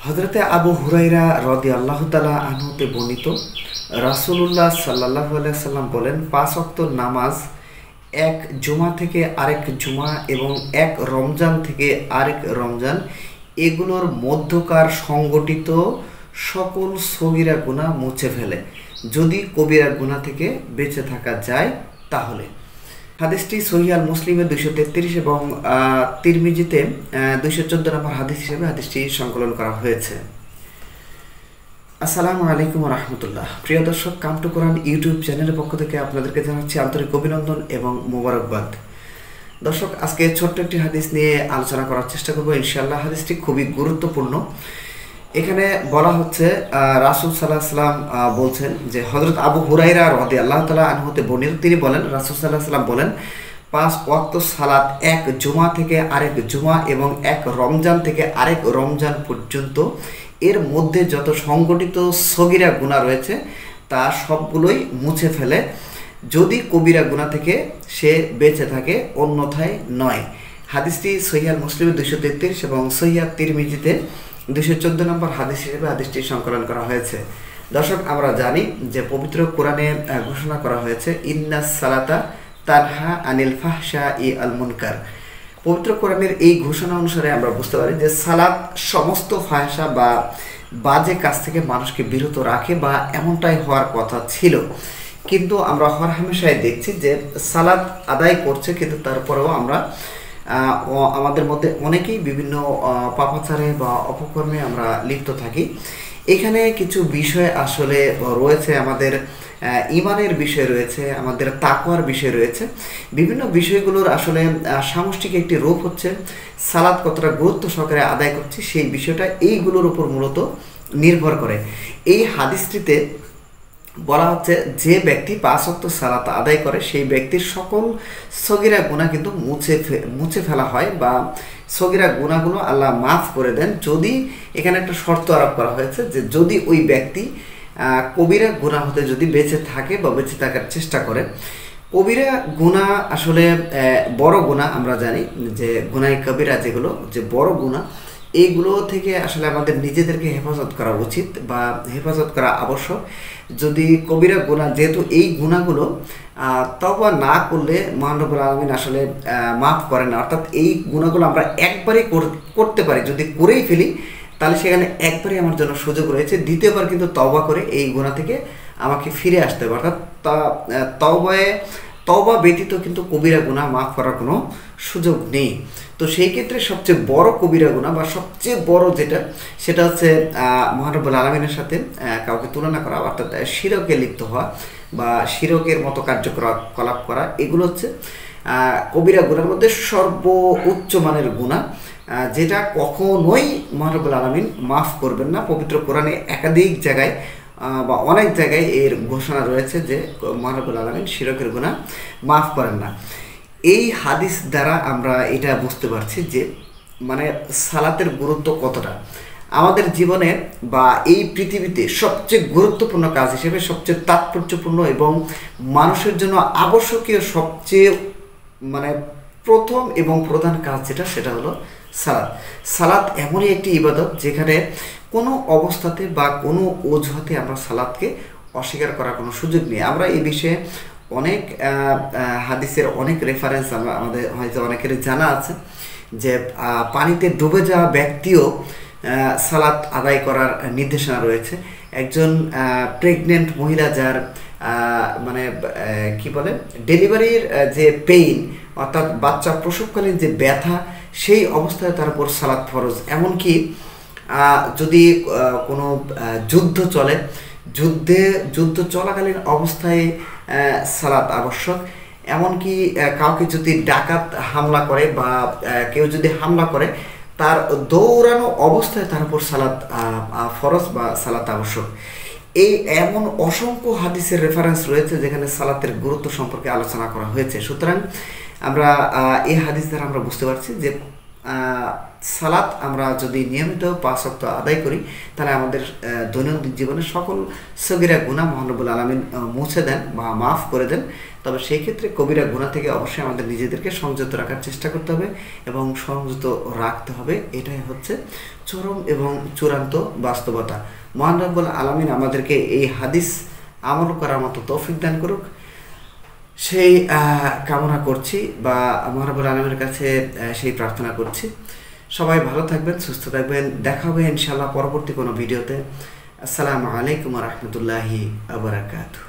হযরতে আবু হুরায়রা রাদিয়াল্লাহু তাআলা আনহুতে বর্ণিত রাসূলুল্লাহ সাল্লাল্লাহু আলাইহি সাল্লাম বলেন, ৫ ওয়াক্ত নামাজ এক জুমা থেকে আরেক জুমা এবং এক রমজান থেকে আরেক রমজান এগুলোর মধ্যকার সংগঠিত সকল সগীরা গুনাহ মুছে ফেলে, যদি কবিরা গুনাহ থেকে বেঁচে থাকা যায় তাহলে। হাদিসটি সহিহ আল মুসলিমে ২৩৩ এবং তিরমিজিতে ২১৪ নম্বর হাদিস হিসেবে হাদিসটি সংকলন করা হয়েছে। আসসালামু আলাইকুম রহমতুল্লাহ। প্রিয় দর্শক, কাম টু কোরআন ইউটিউব চ্যানেলের পক্ষ থেকে আপনাদেরকে জানাচ্ছি আন্তরিক অভিনন্দন এবং মোবারকবাদ। দর্শক, আজকে ছোট্ট একটি হাদিস নিয়ে আলোচনা করার চেষ্টা করবো ইনশাআল্লাহ। হাদিসটি খুবই গুরুত্বপূর্ণ। এখানে বলা হচ্ছে, রাসূল সাল্লাল্লাহু আলাইহি ওয়াসাল্লাম বলছেন যে হযরত আবু হুরায়রা রাদিয়াল্লাহু তাআলা আনহুতে বর্ণিত, তিনি বলেন, রাসূল সাল্লাল্লাহু আলাইহি ওয়াসাল্লাম বলেন, ৫ ওয়াক্ত সালাত এক জুমা থেকে আরেক জুমা এবং এক রমজান থেকে আরেক রমজান পর্যন্ত এর মধ্যে যত সংগঠিত সগীরা গুনাহ রয়েছে তা সবগুলোই মুছে ফেলে, যদি কবিরা গুনাহ থেকে সে বেঁচে থাকে, অন্যথায় নয়। হাদিসটি সহিহ আল মুসলিমে ২৩৩ এবং সহিহ তিরমিজিতে ২১৪ নম্বর হাদিস হিসেবে হাদিসটি সংকলন করা হয়েছে। দর্শক, আমরা জানি যে পবিত্র কোরআনে ঘোষণা করা হয়েছে, ইন্নাস সালাতা তানহা আনিল ফাহশাই আল মুনকার। পবিত্র কোরআনের এই ঘোষণা অনুসারে আমরা বুঝতে পারি যে সালাত সমস্ত ফাহশা বা বাজে কাজ থেকে মানুষকে বিরত রাখে, বা এমনটাই হওয়ার কথা ছিল। কিন্তু আমরা হর হামেশাই দেখছি যে সালাত আদায় করছে, কিন্তু তারপরেও আমরা আমাদের মধ্যে অনেকেই বিভিন্ন পাপাচারে বা অপকর্মে আমরা লিপ্ত থাকি। এখানে কিছু বিষয় আসলে রয়েছে, আমাদের ইমানের বিষয় রয়েছে, আমাদের তাকওয়ার বিষয় রয়েছে। বিভিন্ন বিষয়গুলোর আসলে সামষ্টিক একটি রূপ হচ্ছে সালাত কতটা গুরুত্ব সহকারে আদায় করছে, সেই বিষয়টা এইগুলোর উপর মূলত নির্ভর করে। এই হাদিসটিতে বলা হচ্ছে, যে ব্যক্তি ৫ ওয়াক্ত সালাত আদায় করে সেই ব্যক্তির সকল সগীরা গুনাহ কিন্তু মুছে ফেলা হয়, বা সগীরা গুনাহগুলো আল্লাহ মাফ করে দেন, যদি এখানে একটা শর্ত আরোপ করা হয়েছে যে যদি ওই ব্যক্তি কবিরা গুনাহ হতে যদি বেঁচে থাকে বা বেঁচে থাকার চেষ্টা করে। কবিরা গুনাহ আসলে বড় গুনাহ, আমরা জানি যে গুনাহ কবিরা যেগুলো, যে বড় গুনাহ, এইগুলো থেকে আসলে আমাদের নিজেদেরকে হেফাজত করা উচিত বা হেফাজত করা আবশ্যক। যদি কবিরা গুনাহ, যেহেতু এই গুনাহগুলো তওবা না করলে মহান রব্বুল আলামিন আসলে মাফ করেন না, অর্থাৎ এই গুনাহগুলো আমরা একবারই করতে পারি, যদি করেই ফেলি তাহলে সেখানে একবারই আমার জন্য সুযোগ রয়েছে, দ্বিতীয়বার কিন্তু তওবা করে এই গুনাহ থেকে আমাকে ফিরে আসতে হবে। অর্থাৎ তওবা ব্যতীত কিন্তু কবিরা গুনাহ মাফ করার কোনো সুযোগ নেই। তো সেই ক্ষেত্রে সবচেয়ে বড় কবিরা গুনাহ বা সবচেয়ে বড় যেটা, সেটা হচ্ছে মহান রব্বুল আলামিনের সাথে কাউকে তুলনা করা, অর্থাৎ শিরকে লিপ্ত হওয়া বা শিরকের মতো কার্যকলাপ করা। এগুলো হচ্ছে কবিরা গুনাহের মধ্যে সর্বোচ্চ মানের গুনাহ, যেটা কখনোই মহান রব্বুল আলামিন মাফ করবেন না। পবিত্র কোরআনে একাধিক জায়গায় বা অনেক জায়গায় এর ঘোষণা রয়েছে যে মহান রব্বুল আলামিন শিরকের গুনাহ মাফ করেন না। এই হাদিস দ্বারা আমরা এটা বুঝতে পারছি যে মানে সালাতের গুরুত্ব কতটা আমাদের জীবনে বা এই পৃথিবীতে সবচেয়ে গুরুত্বপূর্ণ কাজ হিসেবে, সবচেয়ে তাৎপর্যপূর্ণ এবং মানুষের জন্য আবশ্যকীয় সবচেয়ে মানে প্রথম এবং প্রধান কাজ যেটা, সেটা হলো সালাত। সালাত এমনই একটি ইবাদত যেখানে কোনো অবস্থাতে বা কোনো অজুহাতে আমরা সালাতকে অস্বীকার করার কোনো সুযোগ নেই। আমরা এই বিষয়ে অনেক হাদিসের অনেক রেফারেন্স আমাদের হয়তো অনেকের জানা আছে, যে পানিতে ডুবে যাওয়া ব্যক্তিও সালাত আদায় করার নির্দেশনা রয়েছে। একজন প্রেগনেন্ট মহিলা, যার মানে কি বলে ডেলিভারির যে পেইন, অর্থাৎ বাচ্চা প্রসবকালীন যে ব্যথা, সেই অবস্থায় তার উপর সালাত ফরজ। এমনকি যদি কোনো যুদ্ধ চলে, যুদ্ধ চলাকালীন অবস্থায় সালাত আবশ্যক। এমনকি কাউকে যদি ডাকাত হামলা করে বা কেউ যদি হামলা করে, তার দৌড়ানো অবস্থায় তার উপর সালাত ফরজ বা সালাত আবশ্যক। এই এমন অসংখ্য হাদিসের রেফারেন্স রয়েছে যেখানে সালাতের গুরুত্ব সম্পর্কে আলোচনা করা হয়েছে। সুতরাং আমরা এই হাদিস দ্বারা আমরা বুঝতে পারছি যে সালাত আমরা যদি নিয়মিত 5 ওয়াক্ত আদায় করি, তাহলে আমাদের দৈনন্দিন জীবনে সকল সগীরা গুনাহ মহান রব্বুল আলামিন মুছে দেন বা মাফ করে দেন। তবে সেই ক্ষেত্রে কবিরা গুনাহ থেকে অবশ্যই আমাদের নিজেদেরকে সংযত রাখার চেষ্টা করতে হবে এবং সংযত রাখতে হবে। এটাই হচ্ছে চরম এবং চূড়ান্ত বাস্তবতা। মহান রব্বুল আলামিন আমাদেরকে এই হাদিস আমল করার মতো তৌফিক দান করুক, সেই কামনা করছি বা মহান রব্বুল আলামিনের কাছে সেই প্রার্থনা করছি। সবাই ভালো থাকবেন, সুস্থ থাকবেন। দেখা হবে ইনশাআল্লাহ পরবর্তী কোনো ভিডিওতে। আসসালামু আলাইকুম ওয়া রাহমাতুল্লাহি ওয়া বারাকাতুহু।